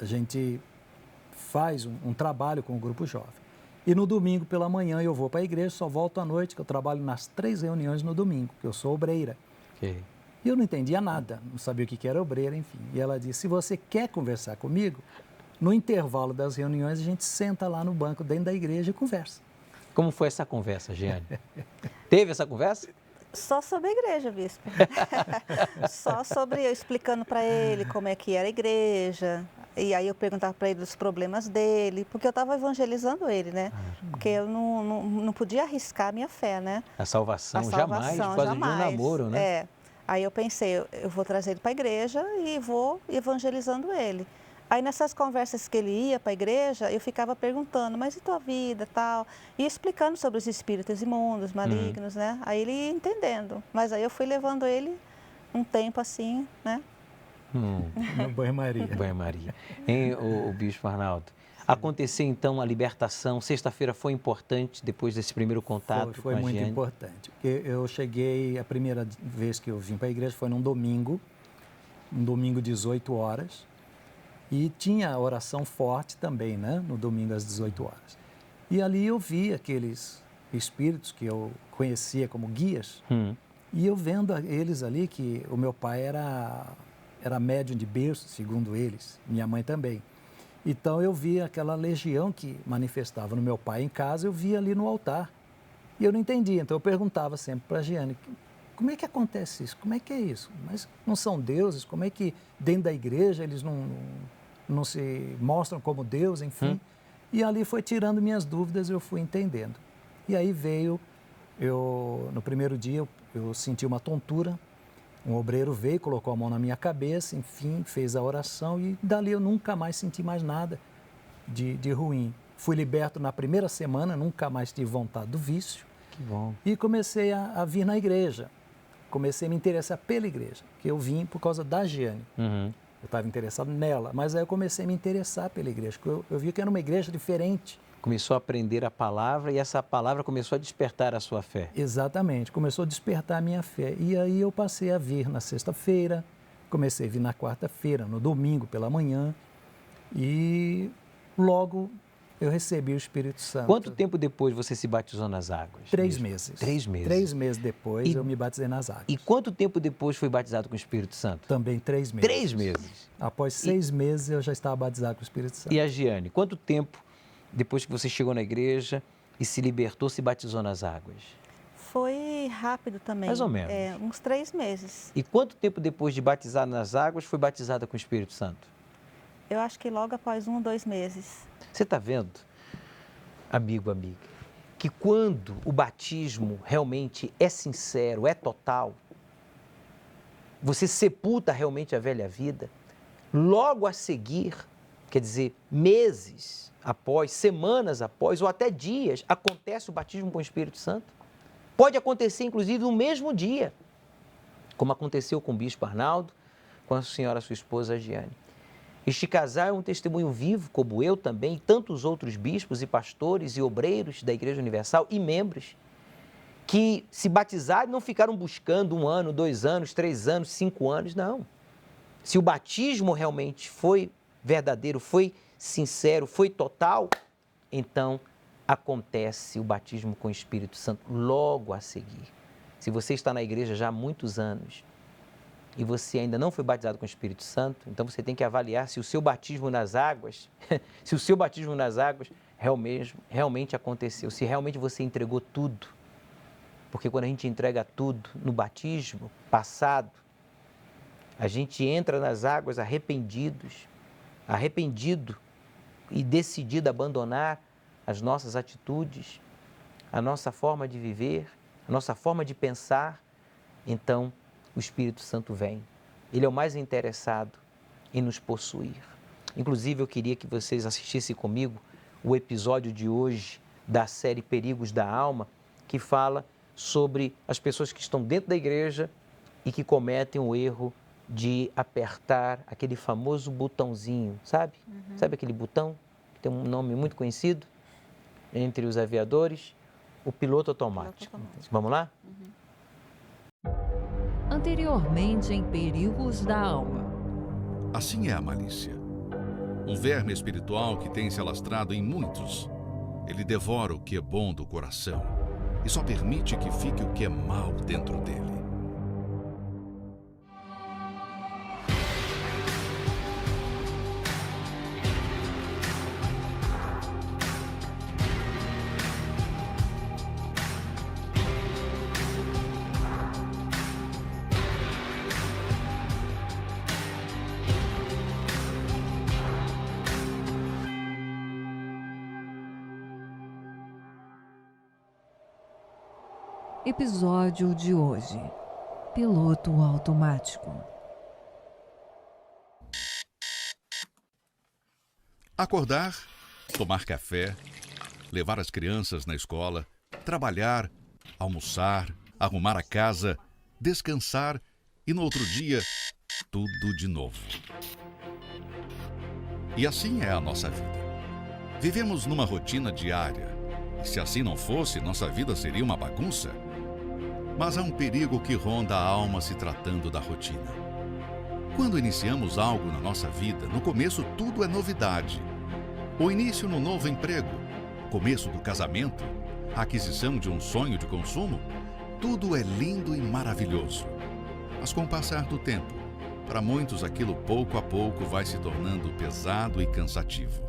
a gente faz um trabalho com o grupo jovem. E no domingo pela manhã eu vou para a igreja, só volto à noite, que eu trabalho nas 3 reuniões no domingo, que eu sou obreira. E eu não entendia nada, não sabia o que era obreira, enfim. E ela disse, se você quer conversar comigo, no intervalo das reuniões a gente senta lá no banco dentro da igreja e conversa. Como foi essa conversa, Giane? Teve essa conversa? Só sobre a igreja, bispo. Só sobre eu explicando para ele como é que era a igreja. E aí eu perguntava para ele dos problemas dele, porque eu estava evangelizando ele, né? Porque eu não podia arriscar a minha fé, né? A salvação jamais, salvação, por causa de um namoro, né? É. Aí eu pensei, eu vou trazer ele para a igreja e vou evangelizando ele. Aí nessas conversas que ele ia para a igreja, eu ficava perguntando, mas e tua vida, tal? E explicando sobre os espíritos imundos, malignos, né? Aí ele ia entendendo. Mas aí eu fui levando ele um tempo assim, né? No banho-maria. Banho-maria. Hein, o Bispo Arnaldo? Aconteceu então a libertação, sexta-feira foi importante depois desse primeiro contato Foi com a muito Giane? importante. Eu cheguei, a primeira vez que eu vim para a igreja foi num domingo 18 horas, e tinha oração forte também, né? No domingo às 18 horas. E ali eu vi aqueles espíritos que eu conhecia como guias, e eu vendo eles ali que o meu pai era médium de berço, segundo eles, minha mãe também. Então eu vi aquela legião que manifestava no meu pai em casa, eu via ali no altar. E eu não entendia, então eu perguntava sempre para a Giane, como é que acontece isso? Como é que é isso? Mas não são deuses? Como é que dentro da igreja eles não se mostram como Deus, enfim? E ali foi tirando minhas dúvidas, eu fui entendendo. E aí veio, no primeiro dia eu senti uma tontura, um obreiro veio, colocou a mão na minha cabeça, enfim, fez a oração e dali eu nunca mais senti mais nada de ruim. Fui liberto na primeira semana, nunca mais tive vontade do vício. Que bom. E comecei a vir na igreja. Comecei a me interessar pela igreja, que eu vim por causa da Giane. Eu estava interessado nela, mas aí eu comecei a me interessar pela igreja, porque eu vi que era uma igreja diferente. Começou a aprender a palavra e essa palavra começou a despertar a sua fé. Exatamente, começou a despertar a minha fé. E aí eu passei a vir na sexta-feira, comecei a vir na quarta-feira, no domingo pela manhã, e logo eu recebi o Espírito Santo. Quanto tempo depois você se batizou nas águas? 3 meses. 3 meses. 3 meses depois eu me batizei nas águas. E quanto tempo depois foi batizado com o Espírito Santo? Também 3 meses. 3 meses. Após 6 meses eu já estava batizado com o Espírito Santo. E a Giane, quanto tempo depois que você chegou na igreja e se libertou, se batizou nas águas? Foi rápido também. Mais ou menos. Uns 3 meses. E quanto tempo depois de batizar nas águas foi batizada com o Espírito Santo? Eu acho que logo após 1 ou 2 meses. Você está vendo, amigo, amiga, que quando o batismo realmente é sincero, é total, você sepulta realmente a velha vida, logo a seguir, quer dizer, meses após, semanas após, ou até dias, acontece o batismo com o Espírito Santo. Pode acontecer, inclusive, no mesmo dia, como aconteceu com o bispo Arnaldo, com a senhora, sua esposa, Giane. Este casal é um testemunho vivo, como eu também, e tantos outros bispos e pastores e obreiros da Igreja Universal e membros que se batizaram e não ficaram buscando 1 ano, 2 anos, 3 anos, 5 anos, não. Se o batismo realmente foi verdadeiro, foi sincero, foi total, então acontece o batismo com o Espírito Santo logo a seguir. Se você está na igreja já há muitos anos e você ainda não foi batizado com o Espírito Santo, então você tem que avaliar se o seu batismo nas águas, realmente aconteceu, se realmente você entregou tudo. Porque quando a gente entrega tudo no batismo passado, a gente entra nas águas arrependido e decidido a abandonar as nossas atitudes, a nossa forma de viver, a nossa forma de pensar, então o Espírito Santo vem. Ele é o mais interessado em nos possuir. Inclusive, eu queria que vocês assistissem comigo o episódio de hoje da série Perigos da Alma, que fala sobre as pessoas que estão dentro da igreja e que cometem o erro de apertar aquele famoso botãozinho, sabe? Sabe aquele botão que tem um nome muito conhecido entre os aviadores? O piloto automático. Vamos lá? Anteriormente em Perigos da Alma. Assim é a malícia. Um verme espiritual que tem se alastrado em muitos. Ele devora o que é bom do coração e só permite que fique o que é mal dentro dele. Episódio de hoje: Piloto automático. Acordar, tomar café, levar as crianças na escola, trabalhar, almoçar, arrumar a casa, descansar e no outro dia, tudo de novo. E assim é a nossa vida. Vivemos numa rotina diária. E se assim não fosse, nossa vida seria uma bagunça. Mas há um perigo que ronda a alma se tratando da rotina. Quando iniciamos algo na nossa vida, no começo tudo é novidade. O início no novo emprego, começo do casamento, a aquisição de um sonho de consumo, tudo é lindo e maravilhoso. Mas com o passar do tempo, para muitos aquilo pouco a pouco vai se tornando pesado e cansativo.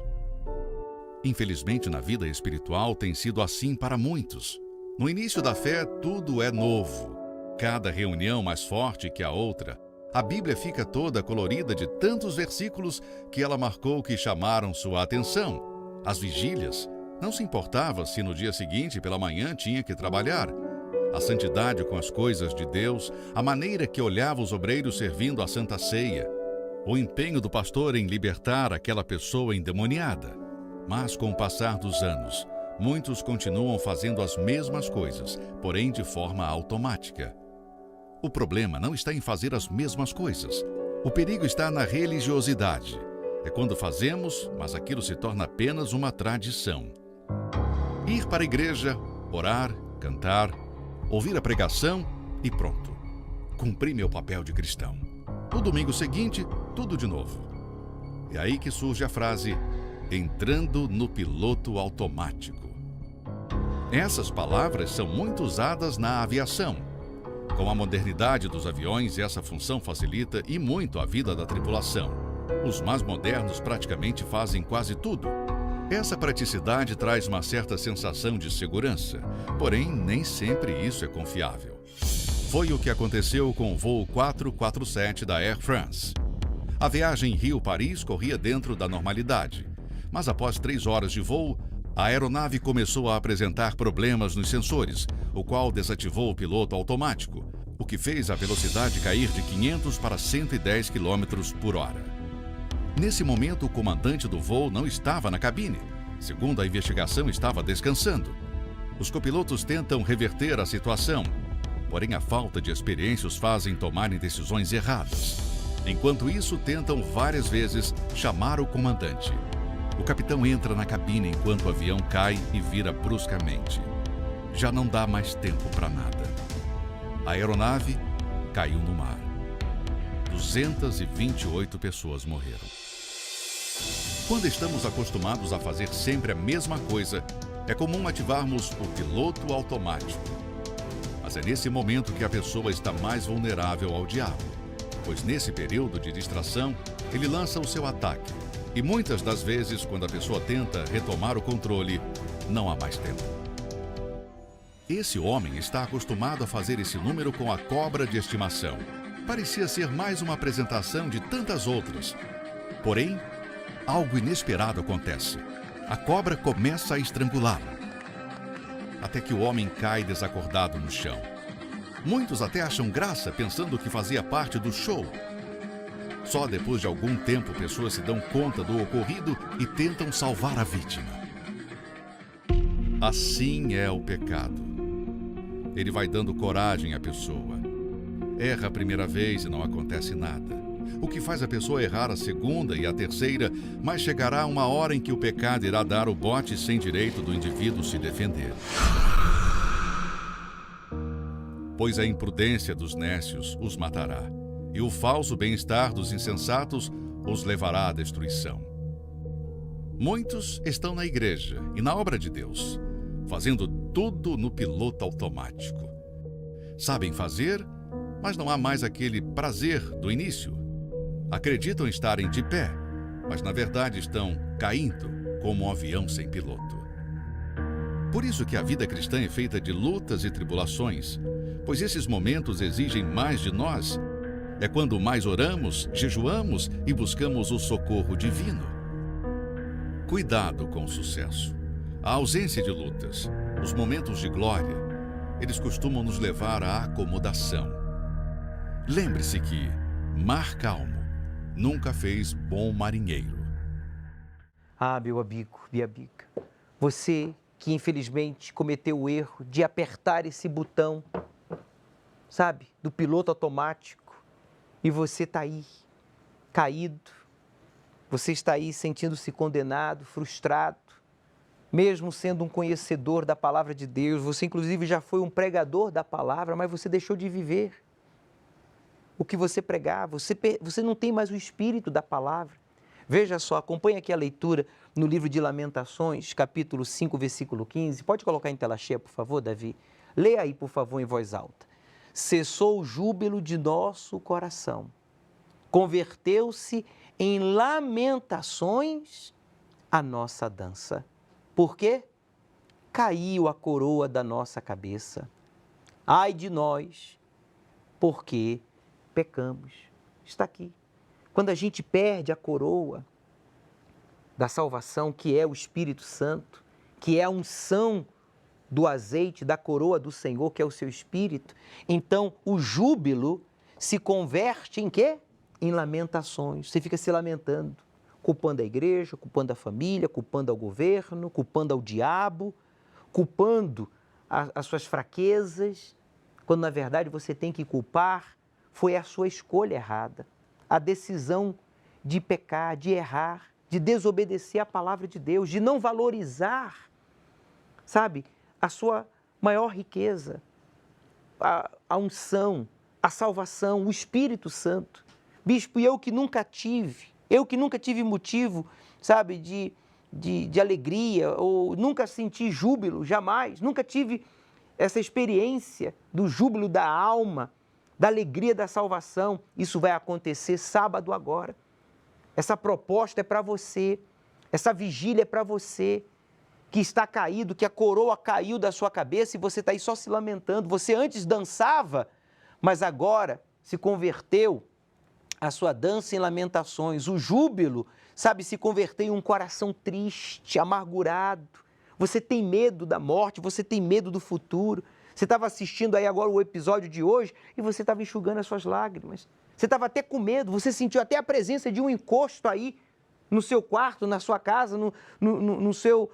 Infelizmente, na vida espiritual tem sido assim para muitos. No início da fé, tudo é novo. Cada reunião mais forte que a outra. A Bíblia fica toda colorida de tantos versículos que ela marcou que chamaram sua atenção. As vigílias. Não se importava se no dia seguinte, pela manhã, tinha que trabalhar. A santidade com as coisas de Deus, a maneira que olhava os obreiros servindo a Santa Ceia. O empenho do pastor em libertar aquela pessoa endemoniada. Mas com o passar dos anos, muitos continuam fazendo as mesmas coisas, porém de forma automática. O problema não está em fazer as mesmas coisas. O perigo está na religiosidade. É quando fazemos, mas aquilo se torna apenas uma tradição. Ir para a igreja, orar, cantar, ouvir a pregação e pronto. Cumpri meu papel de cristão. No domingo seguinte, tudo de novo. É aí que surge a frase: entrando no piloto automático. Essas palavras são muito usadas na aviação. Com a modernidade dos aviões, essa função facilita e muito a vida da tripulação. Os mais modernos praticamente fazem quase tudo. Essa praticidade traz uma certa sensação de segurança, porém nem sempre isso é confiável. Foi o que aconteceu com o voo 447 da Air France. A viagem Rio-Paris corria dentro da normalidade. Mas após 3 horas de voo, A aeronave começou a apresentar problemas nos sensores, o qual desativou o piloto automático, o que fez a velocidade cair de 500 para 110 km por hora. Nesse momento, o comandante do voo não estava na cabine. Segundo a investigação, estava descansando. Os copilotos tentam reverter a situação, porém a falta de experiência os fazem tomarem decisões erradas. Enquanto isso, tentam várias vezes chamar o comandante. O capitão entra na cabine enquanto o avião cai e vira bruscamente. Já não dá mais tempo para nada. A aeronave caiu no mar. 228 pessoas morreram. Quando estamos acostumados a fazer sempre a mesma coisa, é comum ativarmos o piloto automático. Mas é nesse momento que a pessoa está mais vulnerável ao diabo, pois nesse período de distração, ele lança o seu ataque. E muitas das vezes, quando a pessoa tenta retomar o controle, não há mais tempo. Esse homem está acostumado a fazer esse número com a cobra de estimação. Parecia ser mais uma apresentação de tantas outras. Porém, algo inesperado acontece. A cobra começa a estrangulá-lo, até que o homem cai desacordado no chão. Muitos até acham graça, pensando que fazia parte do show. Só depois de algum tempo, pessoas se dão conta do ocorrido e tentam salvar a vítima. Assim é o pecado. Ele vai dando coragem à pessoa. Erra a primeira vez e não acontece nada. O que faz a pessoa errar a segunda e a terceira, mas chegará uma hora em que o pecado irá dar o bote sem direito do indivíduo se defender. Pois a imprudência dos nécios os matará, e o falso bem-estar dos insensatos os levará à destruição. Muitos estão na igreja e na obra de Deus, fazendo tudo no piloto automático. Sabem fazer, mas não há mais aquele prazer do início. Acreditam estarem de pé, mas na verdade estão caindo como um avião sem piloto. Por isso que a vida cristã é feita de lutas e tribulações, pois esses momentos exigem mais de nós. É quando mais oramos, jejuamos e buscamos o socorro divino. Cuidado com o sucesso. A ausência de lutas, os momentos de glória, eles costumam nos levar à acomodação. Lembre-se que mar calmo nunca fez bom marinheiro. Ah, meu amigo, minha amiga, você que infelizmente cometeu o erro de apertar esse botão, sabe, do piloto automático, e você está aí, caído, você está aí sentindo-se condenado, frustrado, mesmo sendo um conhecedor da palavra de Deus, você inclusive já foi um pregador da palavra, mas você deixou de viver o que você pregava, você não tem mais o espírito da palavra. Veja só, acompanhe aqui a leitura no livro de Lamentações, capítulo 5, versículo 15. Pode colocar em tela cheia, por favor, Davi? Leia aí, por favor, em voz alta. Cessou o júbilo de nosso coração, converteu-se em lamentações a nossa dança. Por quê? Caiu a coroa da nossa cabeça. Ai de nós, porque pecamos. Está aqui. Quando a gente perde a coroa da salvação, que é o Espírito Santo, que é a unção do azeite, da coroa do Senhor, que é o seu Espírito, então o júbilo se converte em quê? Em lamentações. Você fica se lamentando, culpando a igreja, culpando a família, culpando ao governo, culpando ao diabo, culpando as suas fraquezas, quando na verdade você tem que culpar foi a sua escolha errada, a decisão de pecar, de errar, de desobedecer a palavra de Deus, de não valorizar, sabe, a sua maior riqueza, a unção, a salvação, o Espírito Santo. Bispo, e eu que nunca tive motivo, sabe, de alegria, ou nunca senti júbilo, jamais, nunca tive essa experiência do júbilo da alma, da alegria da salvação. Isso vai acontecer sábado agora. Essa proposta é para você, essa vigília é para você, que está caído, que a coroa caiu da sua cabeça e você está aí só se lamentando. Você antes dançava, mas agora se converteu a sua dança em lamentações. O júbilo, sabe, se converteu em um coração triste, amargurado, Você tem medo da morte, você tem medo do futuro. Você estava assistindo aí agora o episódio de hoje e você estava enxugando as suas lágrimas. Você estava até com medo, você sentiu até a presença de um encosto aí no seu quarto, na sua casa,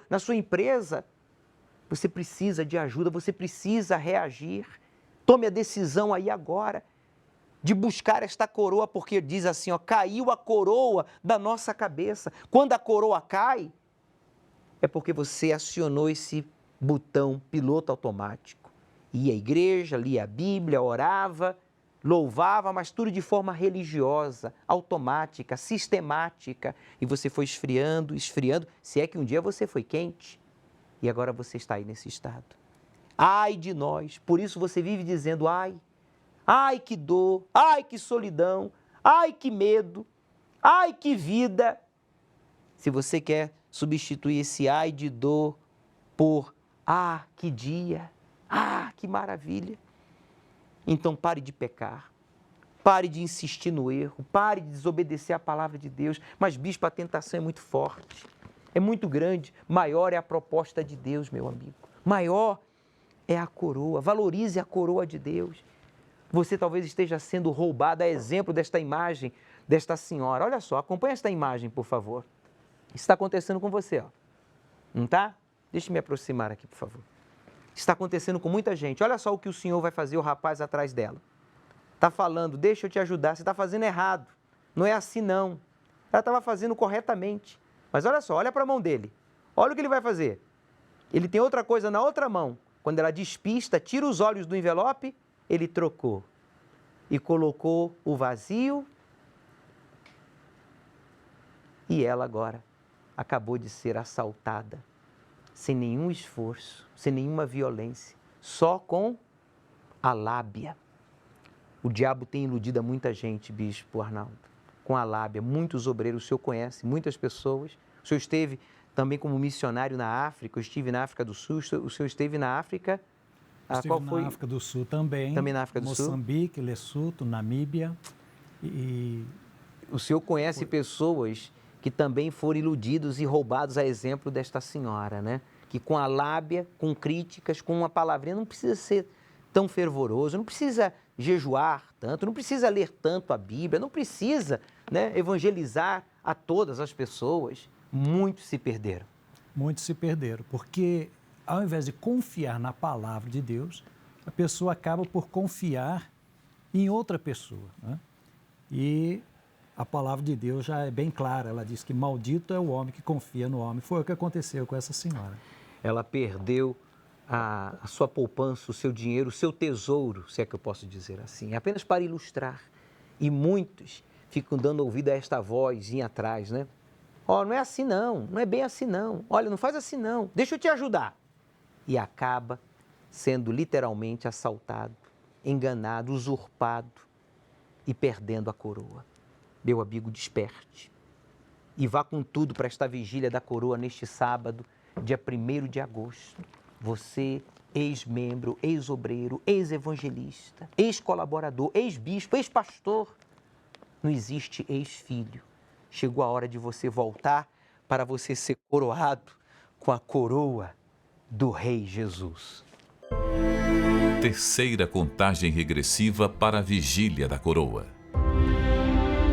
na sua empresa. Você precisa de ajuda, você precisa reagir. Tome a decisão aí agora de buscar esta coroa, porque diz assim, ó, caiu a coroa da nossa cabeça. Quando a coroa cai, é porque você acionou esse botão piloto automático. Ia à igreja, lia a Bíblia, orava, louvava, mas tudo de forma religiosa, automática, sistemática. E você foi esfriando, esfriando, se é que um dia você foi quente. E agora você está aí nesse estado. Ai de nós, por isso você vive dizendo ai. Ai que dor, ai que solidão, ai que medo, ai que vida. Se você quer substituir esse ai de dor por ah, que dia, ah, que maravilha. Então pare de pecar, pare de insistir no erro, pare de desobedecer a palavra de Deus. Mas, bispo, a tentação é muito forte, é muito grande. Maior é a proposta de Deus, meu amigo. Maior é a coroa, valorize a coroa de Deus. Você talvez esteja sendo roubado, a exemplo desta imagem, desta senhora. Olha só, acompanha esta imagem, por favor. Isso está acontecendo com você, ó. Não está? Deixa eu me aproximar aqui, por favor. Está acontecendo com muita gente. Olha só o que o senhor vai fazer, o rapaz atrás dela. Está falando, deixa eu te ajudar, você está fazendo errado. Não é assim, não. Ela estava fazendo corretamente. Mas olha só, olha para a mão dele. Olha o que ele vai fazer. Ele tem outra coisa na outra mão. Quando ela despista, tira os olhos do envelope, ele trocou. E colocou o vazio. E ela agora acabou de ser assaltada. Sem nenhum esforço, sem nenhuma violência, só com a lábia. O diabo tem iludido a muita gente, bispo Arnaldo, com a lábia. Muitos obreiros, o senhor conhece, muitas pessoas. O senhor esteve também como missionário na África, eu estive na África do Sul, o senhor esteve na África. Estive na África do Sul também. Também na África do Sul? Moçambique, Lesoto, Namíbia. O senhor conhece pessoas que também foram iludidos e roubados, a exemplo desta senhora, né? Que com a lábia, com críticas, com uma palavrinha, não precisa ser tão fervoroso, não precisa jejuar tanto, não precisa ler tanto a Bíblia, não precisa, né, evangelizar a todas as pessoas. Muitos se perderam. Muitos se perderam, porque ao invés de confiar na palavra de Deus, a pessoa acaba por confiar em outra pessoa, né? E a palavra de Deus já é bem clara, ela diz que maldito é o homem que confia no homem. Foi o que aconteceu com essa senhora. Ela perdeu a sua poupança, o seu dinheiro, o seu tesouro, se é que eu posso dizer assim, apenas para ilustrar. E muitos ficam dando ouvido a esta vozinha atrás, né? Ó, não é assim não, não é bem assim não. Olha, não faz assim não, deixa eu te ajudar. E acaba sendo literalmente assaltado, enganado, usurpado e perdendo a coroa. Meu amigo, desperte e vá com tudo para esta vigília da coroa neste sábado, dia 1º de agosto. Você, ex-membro, ex-obreiro, ex-evangelista, ex-colaborador, ex-bispo, ex-pastor, não existe ex-filho. Chegou a hora de você voltar para você ser coroado com a coroa do Rei Jesus. Terceira contagem regressiva para a vigília da coroa.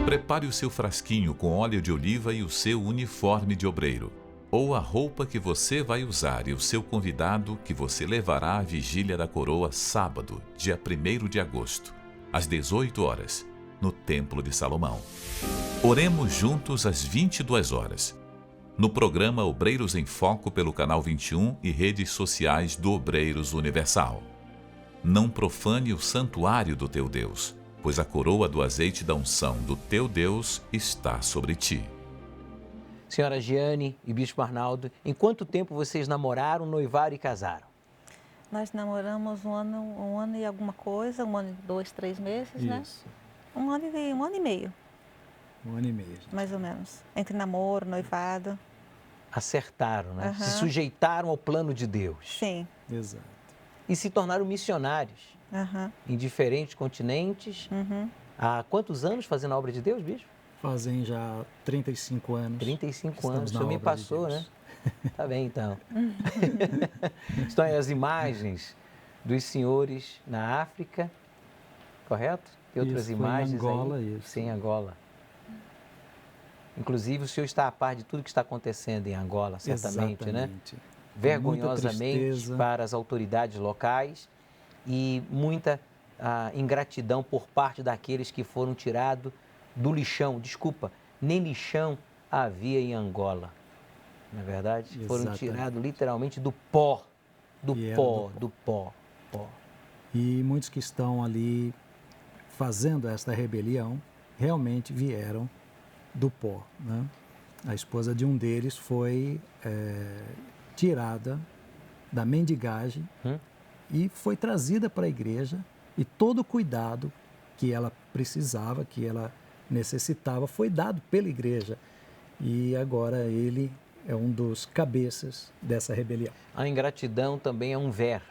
Prepare o seu frasquinho com óleo de oliva e o seu uniforme de obreiro, ou a roupa que você vai usar e o seu convidado que você levará à vigília da coroa sábado, dia 1º de agosto, às 18 horas, no Templo de Salomão. Oremos juntos às 22 horas, no programa Obreiros em Foco pelo Canal 21 e redes sociais do Obreiros Universal. Não profane o santuário do teu Deus, pois a coroa do azeite da unção do teu Deus está sobre ti. Senhora Giane e Bispo Arnaldo, em quanto tempo vocês namoraram, noivaram e casaram? Nós namoramos um ano e alguma coisa, 1 ano e 2, 3 meses, né? Isso. Um ano e meio. 1 ano e meio. Mais ou menos. Entre namoro, noivado. Acertaram, né? Uhum. Se sujeitaram ao plano de Deus. Sim. Exato. E se tornaram missionários em diferentes continentes. Há quantos anos fazendo a obra de Deus, bispo? Fazem já 35 anos. 35 Estamos anos. O na senhor me obra de passou, Deus. né? Tá bem, então. Estão aí as imagens dos senhores na África, correto? E outras Isso, imagens foi em Angola, aí, isso. sim, Angola. Inclusive, o senhor está a par de tudo que está acontecendo em Angola, certamente, né? Exatamente. Vergonhosamente Muita tristeza. para as autoridades locais e muita ingratidão por parte daqueles que foram tirados do lixão. Desculpa, nem lixão havia em Angola, não é verdade? Foram Exatamente. tirados literalmente do pó, E era do pó. E muitos que estão ali fazendo esta rebelião realmente vieram do pó, né? A esposa de um deles foi tirada da mendigagem e foi trazida para a igreja, e todo o cuidado que ela precisava, que ela necessitava, foi dado pela igreja. E agora ele é um dos cabeças dessa rebelião. A ingratidão também é um verme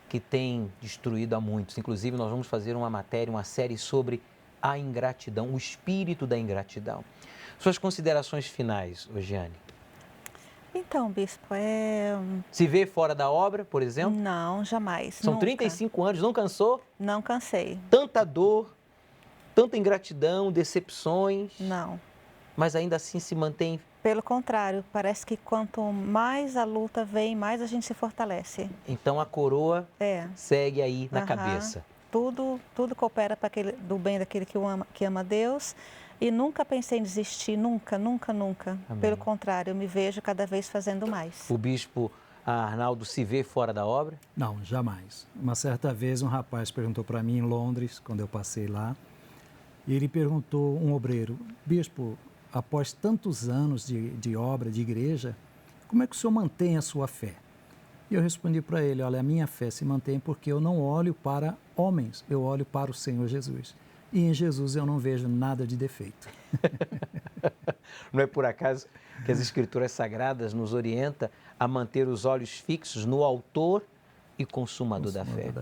que tem destruído a muitos. Inclusive, nós vamos fazer uma matéria, uma série sobre a ingratidão, o espírito da ingratidão. Suas considerações finais, Ogiane? Então, bispo, Se vê fora da obra, por exemplo? Não, jamais. São nunca. 35 anos, não cansou? Não cansei. Tanta dor, tanta ingratidão, decepções. Não. Mas ainda assim se mantém. Pelo contrário, parece que quanto mais a luta vem, mais a gente se fortalece. Então a coroa segue aí na Aham. cabeça. Tudo coopera para do bem daquele que ama Deus. E nunca pensei em desistir, nunca. Amém. Pelo contrário, eu me vejo cada vez fazendo mais. O bispo Arnaldo se vê fora da obra? Não, jamais. Uma certa vez um rapaz perguntou para mim em Londres, quando eu passei lá, e ele perguntou, um obreiro: bispo, após tantos anos de obra, de igreja, como é que o senhor mantém a sua fé? E eu respondi para ele: olha, a minha fé se mantém porque eu não olho para homens, eu olho para o Senhor Jesus. E em Jesus eu não vejo nada de defeito. Não é por acaso que as Escrituras Sagradas nos orientam a manter os olhos fixos no autor e consumador da fé.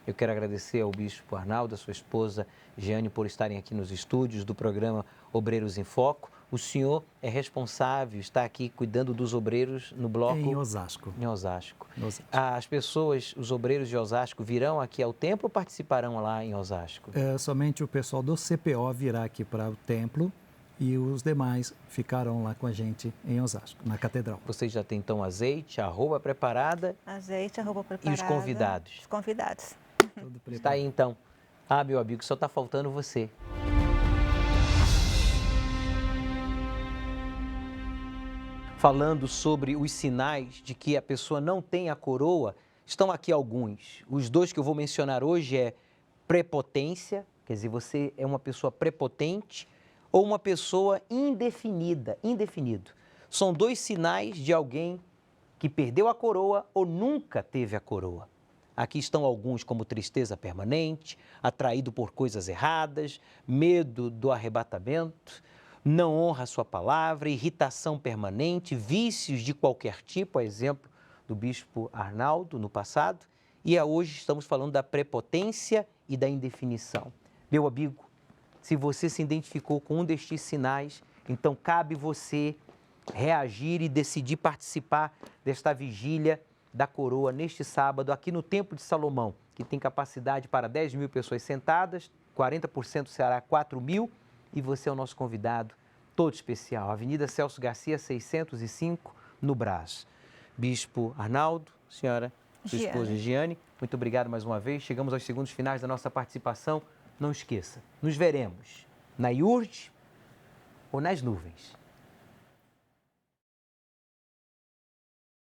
Eu quero agradecer ao bispo Arnaldo, a sua esposa Jeane, por estarem aqui nos estúdios do programa Obreiros em Foco. O senhor é responsável, está aqui cuidando dos obreiros no bloco... Em Osasco. Em Osasco. As pessoas, os obreiros de Osasco, virão aqui ao templo ou participarão lá em Osasco? Somente o pessoal do CPO virá aqui para o templo e os demais ficarão lá com a gente em Osasco, na catedral. Vocês já têm então azeite, a roupa preparada? Azeite, a roupa preparada. E os convidados? Os convidados. Está aí então. Ah, meu amigo, só está faltando você. Falando sobre os sinais de que a pessoa não tem a coroa, estão aqui alguns. Os dois que eu vou mencionar hoje é prepotência, quer dizer, você é uma pessoa prepotente, ou uma pessoa indefinida, indefinido. São dois sinais de alguém que perdeu a coroa ou nunca teve a coroa. Aqui estão alguns como tristeza permanente, atraído por coisas erradas, medo do arrebatamento, não honra a sua palavra, irritação permanente, vícios de qualquer tipo, a exemplo do bispo Arnaldo no passado. E hoje estamos falando da prepotência e da indefinição. Meu amigo, se você se identificou com um destes sinais, então cabe você reagir e decidir participar desta vigília da coroa neste sábado aqui no Templo de Salomão, que tem capacidade para 10 mil pessoas sentadas, 40% será 4 mil, e você é o nosso convidado todo especial. Avenida Celso Garcia, 605, no Brás. Bispo Arnaldo, senhora, sua esposa Jeane, muito obrigado mais uma vez. Chegamos aos segundos finais da nossa participação. Não esqueça, nos veremos na IURD ou nas nuvens.